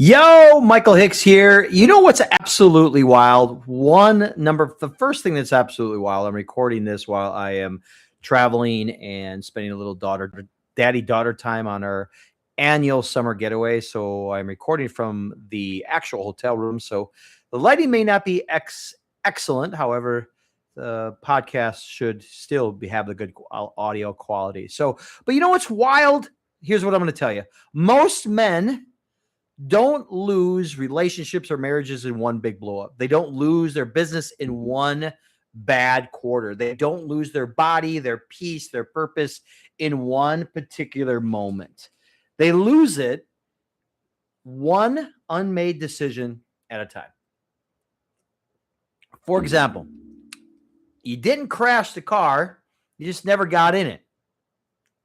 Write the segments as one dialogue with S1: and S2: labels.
S1: Yo, Michael Hicks here. You know what's absolutely wild? The first thing that's absolutely wild, I'm recording this while I am traveling and spending a little daddy-daughter time on our annual summer getaway. So I'm recording from the actual hotel room. So the lighting may not be excellent. However, the podcast should still have the good audio quality. But you know what's wild? Here's what I'm going to tell you. Most men don't lose relationships or marriages in one big blow up. They don't lose their business in one bad quarter. They don't lose their body, their peace, their purpose in one particular moment. They lose it one unmade decision at a time. For example, you didn't crash the car, you just never got in it.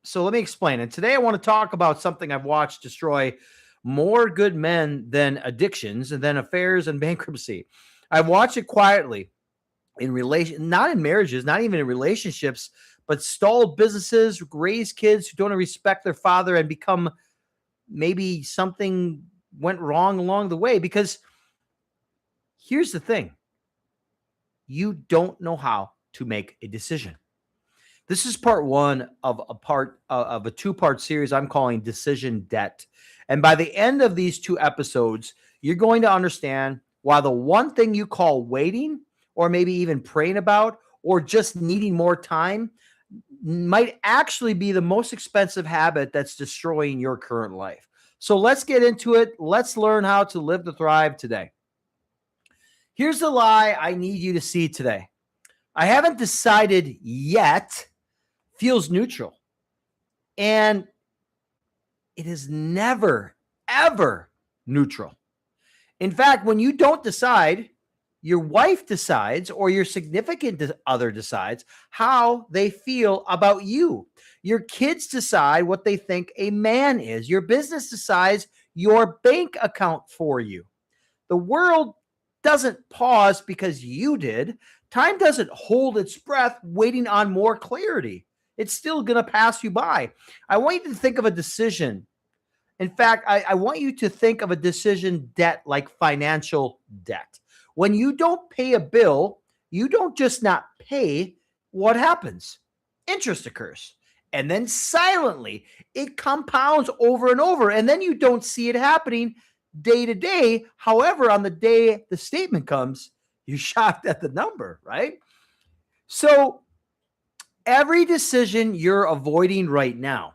S1: So let me explain. And today I want to talk about something I've watched destroy more good men than addictions and then affairs and bankruptcy. I've watched it quietly not in marriages, not even in relationships, but stalled businesses, raise kids who don't respect their father and become maybe something went wrong along the way. Because here's the thing. You don't know how to make a decision. This is part one of a two-part series I'm calling Decision Debt. And by the end of these two episodes, you're going to understand why the one thing you call waiting or maybe even praying about or just needing more time might actually be the most expensive habit that's destroying your current life. So let's get into it. Let's learn how to live to thrive today. Here's the lie I need you to see today. I haven't decided yet feels neutral. And it is never, ever neutral. In fact, when you don't decide, your wife decides or your significant other decides how they feel about you. Your kids decide what they think a man is. Your business decides your bank account for you. The world doesn't pause because you did. Time doesn't hold its breath waiting on more clarity. It's still going to pass you by. I want you to think of a decision. In fact, I want you to think of a decision debt like financial debt. When you don't pay a bill, you don't just not pay. What happens? Interest occurs. And then silently, it compounds over and over. And then you don't see it happening day to day. However, on the day the statement comes, you're shocked at the number, right? So every decision you're avoiding right now,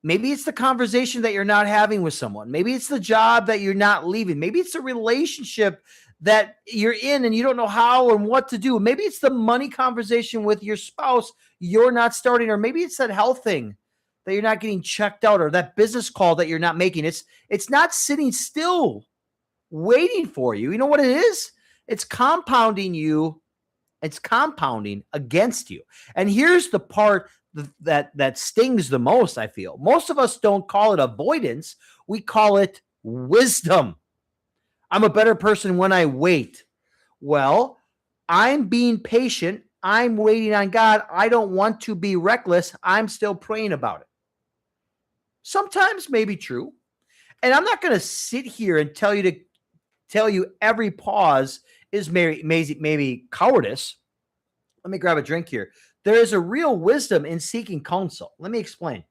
S1: maybe it's the conversation that you're not having with someone. Maybe it's the job that you're not leaving. Maybe it's a relationship that you're in and you don't know how and what to do. Maybe it's the money conversation with your spouse you're not starting, or maybe it's that health thing that you're not getting checked out, or that business call that you're not making. It's not sitting still waiting for you. You know what it is? It's compounding you. It's compounding against you. And here's the part that stings the most, I feel. Most of us don't call it avoidance. We call it wisdom. I'm a better person when I wait. Well, I'm being patient. I'm waiting on God. I don't want to be reckless. I'm still praying about it. Sometimes maybe true. And I'm not going to sit here and tell you every pause is maybe cowardice. Let me grab a drink here. There is a real wisdom in seeking counsel. Let me explain.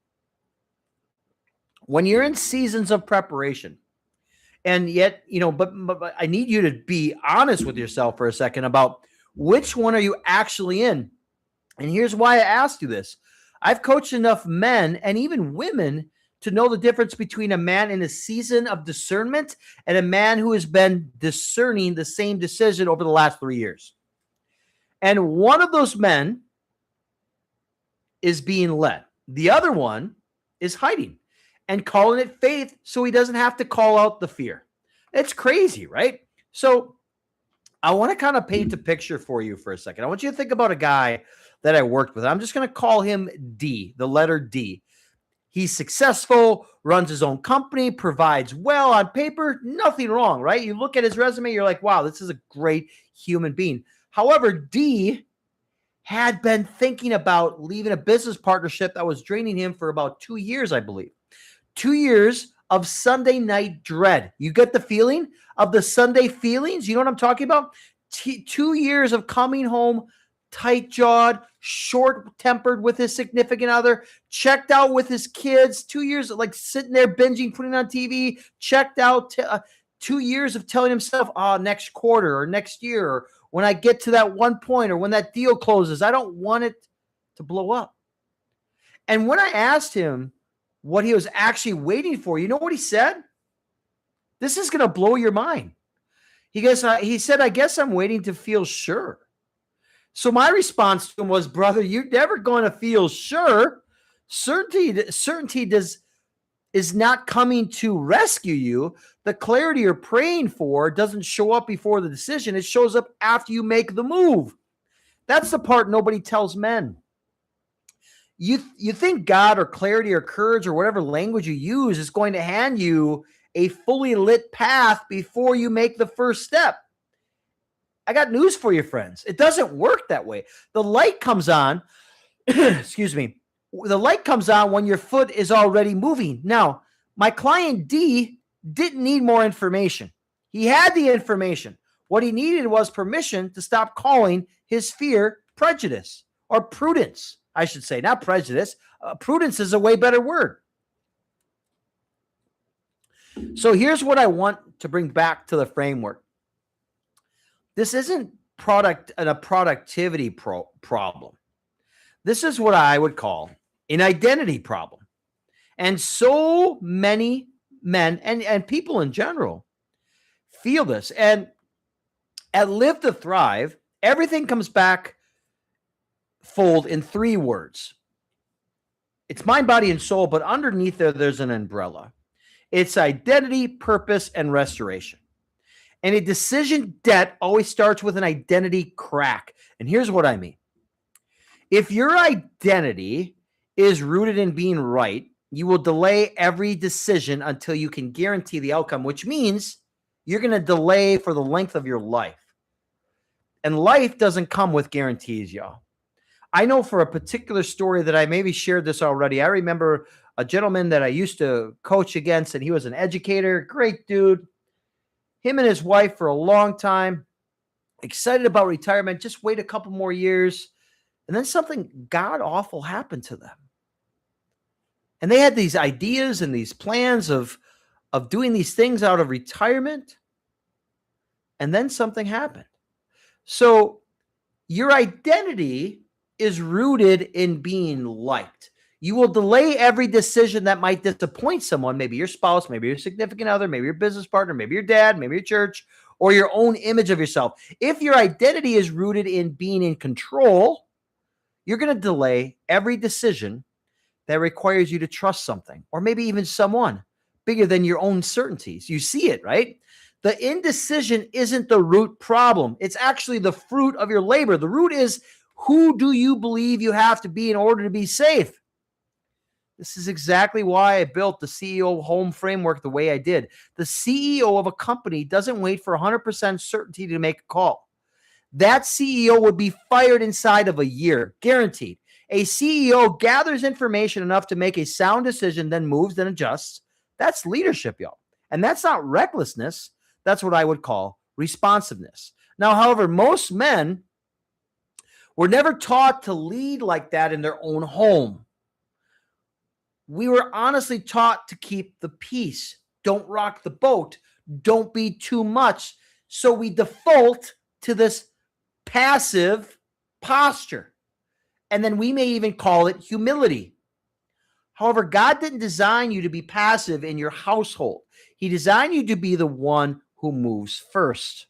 S1: When you're in seasons of preparation, and yet, but I need you to be honest with yourself for a second about which one are you actually in. And here's why I asked you this. I've coached enough men and even women to know the difference between a man in a season of discernment and a man who has been discerning the same decision over the last 3 years. And one of those men is being led. The other one is hiding and calling it faith so he doesn't have to call out the fear. It's crazy, right? So I want to kind of paint a picture for you for a second. I want you to think about a guy that I worked with. I'm just going to call him D, the letter D. He's successful, runs his own company, provides well on paper, nothing wrong, right? You look at his resume, you're like, wow, this is a great human being. However, D had been thinking about leaving a business partnership that was draining him for about 2 years, I believe. 2 years of Sunday night dread. You get the feeling of the Sunday feelings? You know what I'm talking about? 2 years of coming home tight-jawed, short-tempered with his significant other, checked out with his kids, 2 years of like sitting there binging, putting on TV, checked out, 2 years of telling himself, next quarter or next year, or when I get to that one point or when that deal closes, I don't want it to blow up. And when I asked him what he was actually waiting for, you know what he said? This is going to blow your mind. He said, I guess I'm waiting to feel sure. So my response to him was, brother, you're never going to feel sure. Certainty is not coming to rescue you. The clarity you're praying for doesn't show up before the decision. It shows up after you make the move. That's the part nobody tells men. You think God or clarity or courage or whatever language you use is going to hand you a fully lit path before you make the first step. I got news for you, friends. It doesn't work that way. The light comes on, excuse me. The light comes on when your foot is already moving. Now, my client D didn't need more information. He had the information. What he needed was permission to stop calling his fear prejudice or prudence, I should say, not prejudice. Prudence is a way better word. So here's what I want to bring back to the framework. This isn't a productivity problem. This is what I would call an identity problem. And so many men and people in general feel this. And at Live to Thrive, everything comes back fold in 3 words. It's mind, body, and soul, but underneath there's an umbrella. It's identity, purpose, and restoration. And a decision debt always starts with an identity crack. And here's what I mean. If your identity is rooted in being right, you will delay every decision until you can guarantee the outcome, which means you're going to delay for the length of your life. And life doesn't come with guarantees, y'all. I know for a particular story that I maybe shared this already. I remember a gentleman that I used to coach against, and he was an educator, great dude. Him and his wife for a long time, excited about retirement, just wait a couple more years. And then something god awful happened to them. And they had these ideas and these plans of doing these things out of retirement. And then something happened. So your identity is rooted in being liked. You will delay every decision that might disappoint someone, maybe your spouse, maybe your significant other, maybe your business partner, maybe your dad, maybe your church, or your own image of yourself. If your identity is rooted in being in control, you're going to delay every decision that requires you to trust something, or maybe even someone bigger than your own certainties. You see it, right? The indecision isn't the root problem. It's actually the fruit of your labor. The root is, who do you believe you have to be in order to be safe? This is exactly why I built the CEO home framework the way I did. The CEO of a company doesn't wait for 100% certainty to make a call. That CEO would be fired inside of a year, guaranteed. A CEO gathers information enough to make a sound decision, then moves, then adjusts. That's leadership, y'all. And that's not recklessness. That's what I would call responsiveness. Now, however, most men were never taught to lead like that in their own home. We were honestly taught to keep the peace. Don't rock the boat. Don't be too much. So we default to this passive posture. And then we may even call it humility. However, God didn't design you to be passive in your household. He designed you to be the one who moves first.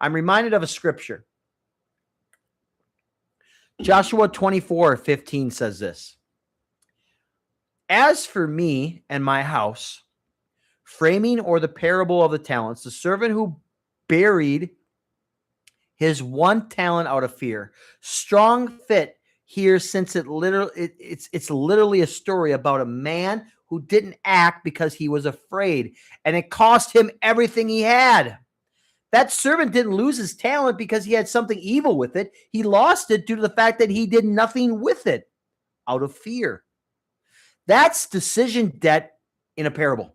S1: I'm reminded of a scripture. Joshua 24:15 says this. As for me and my house, framing or the parable of the talents, the servant who buried his one talent out of fear. Strong fit here, since it's literally a story about a man who didn't act because he was afraid, and it cost him everything he had. That servant didn't lose his talent because he had something evil with it. He lost it due to the fact that he did nothing with it out of fear. That's decision debt in a parable.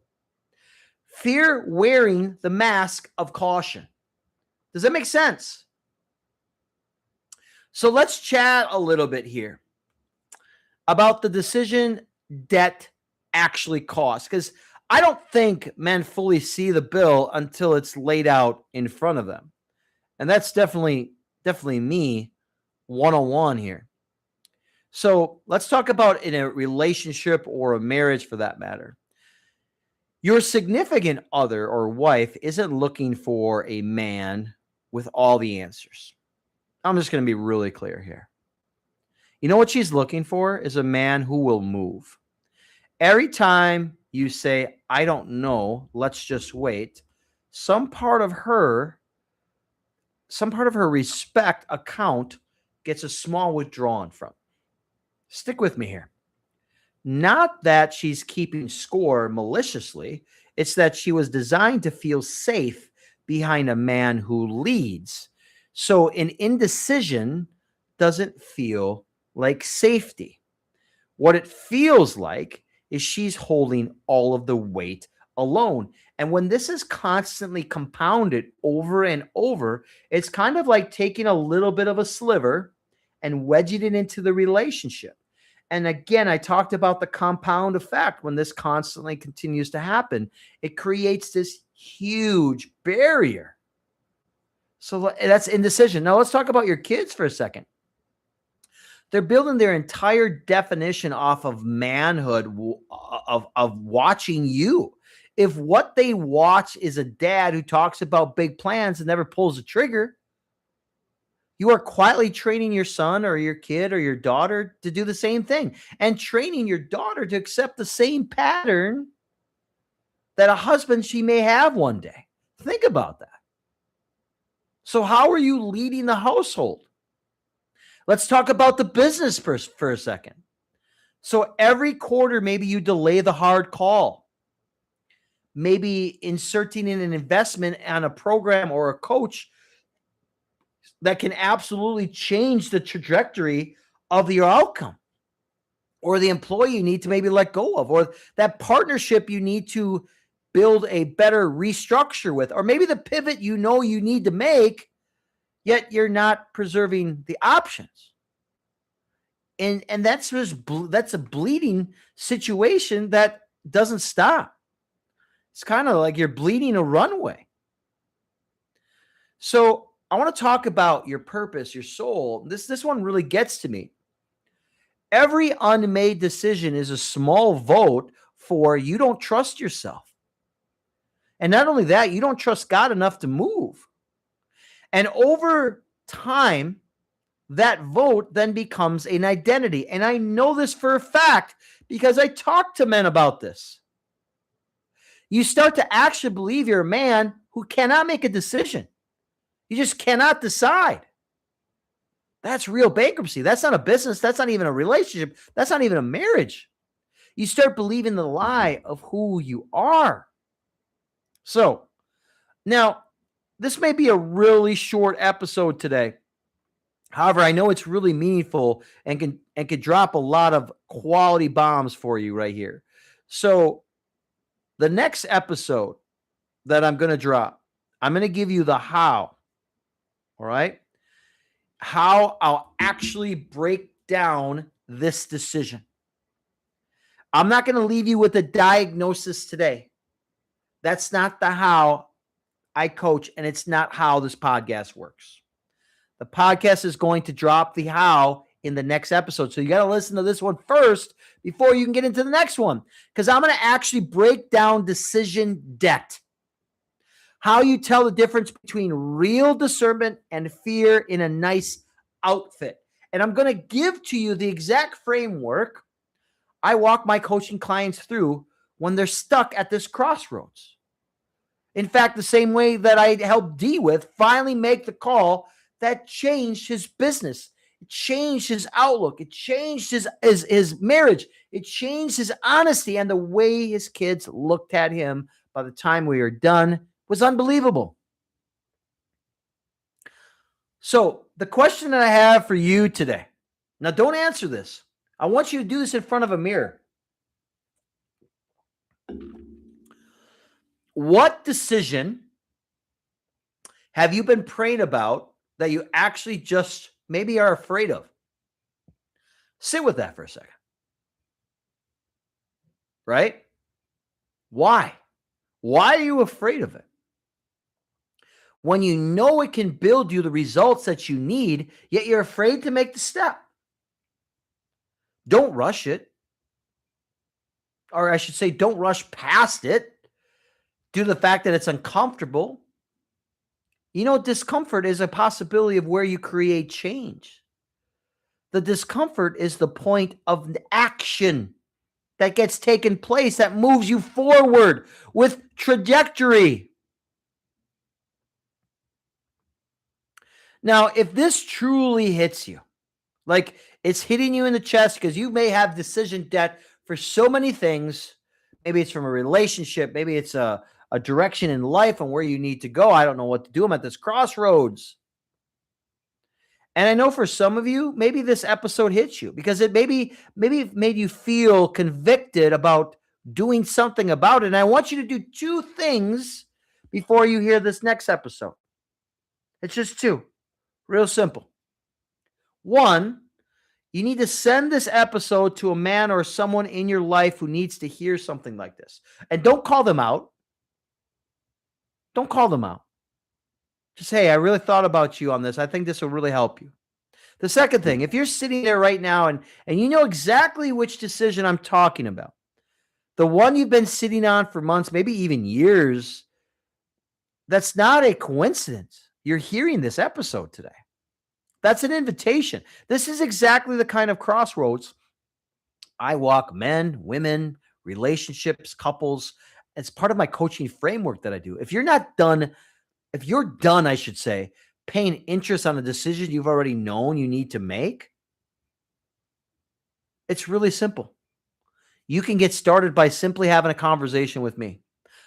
S1: Fear wearing the mask of caution. Does that make sense? So let's chat a little bit here about the decision debt actually costs, because I don't think men fully see the bill until it's laid out in front of them. And that's definitely me 101 here. So let's talk about in a relationship or a marriage for that matter. Your significant other or wife isn't looking for a man with all the answers. I'm just going to be really clear here. You know what she's looking for is a man who will move. Every time you say, I don't know, let's just wait, some part of her respect account gets a small withdrawn from. Stick with me here. Not that she's keeping score maliciously. It's that she was designed to feel safe behind a man who leads. So an indecision doesn't feel like safety. What it feels like is she's holding all of the weight alone. And when this is constantly compounded over and over, it's kind of like taking a little bit of a sliver and wedging it into the relationship. And again, I talked about the compound effect. When this constantly continues to happen, it creates this huge barrier. So that's indecision. Now let's talk about your kids for a second. They're building their entire definition off of manhood, of watching you. If what they watch is a dad who talks about big plans and never pulls the trigger, you are quietly training your son or your kid or your daughter to do the same thing, and training your daughter to accept the same pattern that a husband she may have one day. Think about that. So how are you leading the household? Let's talk about the business for a second. So every quarter, maybe you delay the hard call. Maybe inserting in an investment on a program or a coach that can absolutely change the trajectory of your outcome, or the employee you need to maybe let go of, or that partnership you need to build a better restructure with, or maybe the pivot you know you need to make, yet you're not preserving the options. And that's a bleeding situation that doesn't stop. It's kind of like you're bleeding a runway. So I want to talk about your purpose, your soul. This one really gets to me. Every unmade decision is a small vote for you don't trust yourself. And not only that, you don't trust God enough to move. And over time, that vote then becomes an identity. And I know this for a fact because I talk to men about this. You start to actually believe you're a man who cannot make a decision. You just cannot decide. That's real bankruptcy. That's not a business. That's not even a relationship. That's not even a marriage. You start believing the lie of who you are. So now, this may be a really short episode today. However, I know it's really meaningful and can drop a lot of quality bombs for you right here. So the next episode that I'm going to drop, I'm going to give you the how. All right? How I'll actually break down this decision. I'm not going to leave you with a diagnosis today. That's not the how I coach, and it's not how this podcast works. The podcast is going to drop the how in the next episode. So you got to listen to this one first before you can get into the next one, because I'm going to actually break down decision debt. How you tell the difference between real discernment and fear in a nice outfit. And I'm going to give to you the exact framework I walk my coaching clients through when they're stuck at this crossroads. In fact, the same way that I helped D with finally make the call that changed his business. It changed his outlook. It changed his marriage. It changed his honesty, and the way his kids looked at him by the time we were done was unbelievable. So the question that I have for you today, now don't answer this. I want you to do this in front of a mirror. What decision have you been praying about that you actually just maybe are afraid of? Sit with that for a second, right? Why? Why are you afraid of it? When you know it can build you the results that you need, yet you're afraid to make the step. Don't rush it. Or I should say, don't rush past it due to the fact that it's uncomfortable. You know, discomfort is a possibility of where you create change. The discomfort is the point of action that gets taken place that moves you forward with trajectory. Now, if this truly hits you, like it's hitting you in the chest because you may have decision debt for so many things. Maybe it's from a relationship. Maybe it's a direction in life and where you need to go. I don't know what to do. I'm at this crossroads. And I know for some of you, maybe this episode hits you because it maybe it made you feel convicted about doing something about it. And I want you to do two things before you hear this next episode. It's just two. Real simple. One, you need to send this episode to a man or someone in your life who needs to hear something like this. And don't call them out. Don't call them out. Just, hey, I really thought about you on this. I think this will really help you. The second thing, if you're sitting there right now and you know exactly which decision I'm talking about, the one you've been sitting on for months, maybe even years, that's not a coincidence. You're hearing this episode today. That's an invitation. This is exactly the kind of crossroads I walk men, women, relationships, couples. It's part of my coaching framework that I do. If you're done, I should say, paying interest on a decision you've already known you need to make, it's really simple. You can get started by simply having a conversation with me.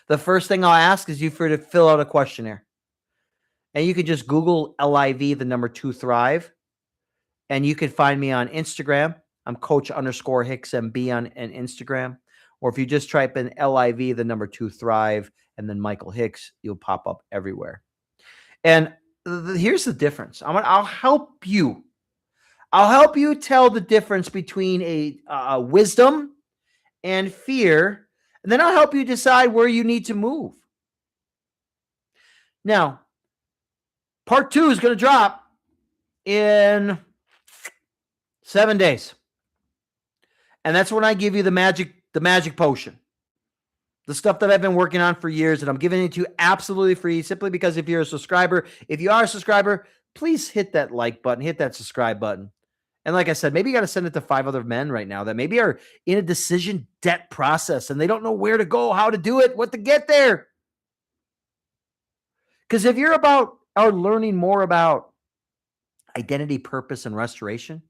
S1: The first thing I'll ask is you to fill out a questionnaire. And you can just Google LIV, the number 2 Thrive. And you can find me on Instagram. I'm coach_HicksMB on Instagram. Or if you just type in LIV, the number 2 Thrive, and then Michael Hicks, you'll pop up everywhere. And here's the difference. I'll help you. I'll help you tell the difference between a wisdom and fear. And then I'll help you decide where you need to move. Now, part 2 is going to drop in 7 days. And that's when I give you the magic potion. The stuff that I've been working on for years, and I'm giving it to you absolutely free, simply because if you're a subscriber, if you are a subscriber, please hit that like button, hit that subscribe button. And like I said, maybe you got to send it to 5 other men right now that maybe are in a decision debt process and they don't know where to go, how to do it, what to get there. Because if you're about or learning more about identity, purpose, and restoration,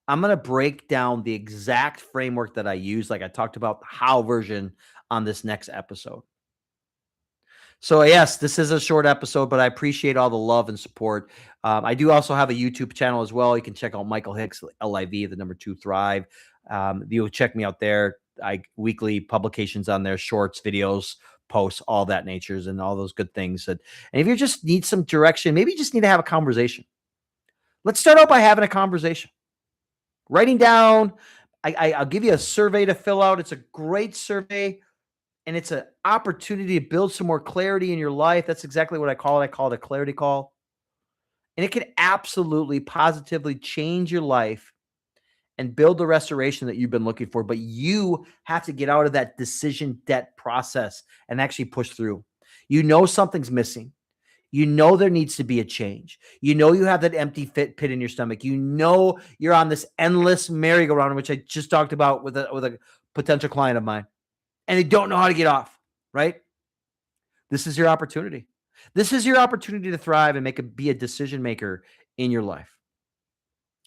S1: I'm going to break down the exact framework that I use, like I talked about the how version on this next episode. So yes, this is a short episode, but I appreciate all the love and support. I do also have a YouTube channel as well. You can check out Michael Hicks, LIV, the number 2 Thrive. You'll check me out there. Weekly publications on there, shorts, videos, posts, all that natures, and all those good things. And if you just need some direction, maybe you just need to have a conversation. Let's start out by having a conversation. Writing down, I'll give you a survey to fill out. It's a great survey, and it's an opportunity to build some more clarity in your life. That's exactly what I call it. I call it a clarity call. And it can absolutely, positively change your life and build the restoration that you've been looking for. But you have to get out of that decision debt process and actually push through. You know something's missing. You know there needs to be a change. You know you have that empty pit in your stomach. You know you're on this endless merry-go-round, which I just talked about with a potential client of mine, and they don't know how to get off, right? This is your opportunity. This is your opportunity to thrive and be a decision maker in your life.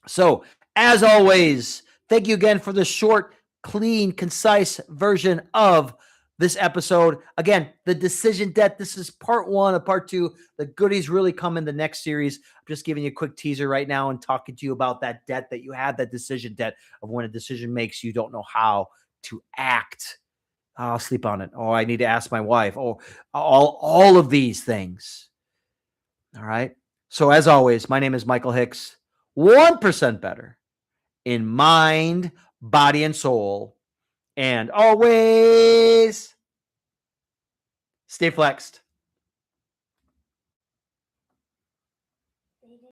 S1: So, as always, thank you again for the short, clean, concise version of this episode. Again, the decision debt. This is part 1 of part 2. The goodies really come in the next series. I'm just giving you a quick teaser right now and talking to you about that debt that you have, that decision debt of when a decision makes you don't know how to act. I'll sleep on it. Oh, I need to ask my wife. Oh, all of these things. All right. So as always, my name is Michael Hicks. 1% better in mind, body, and soul. And always stay flexed.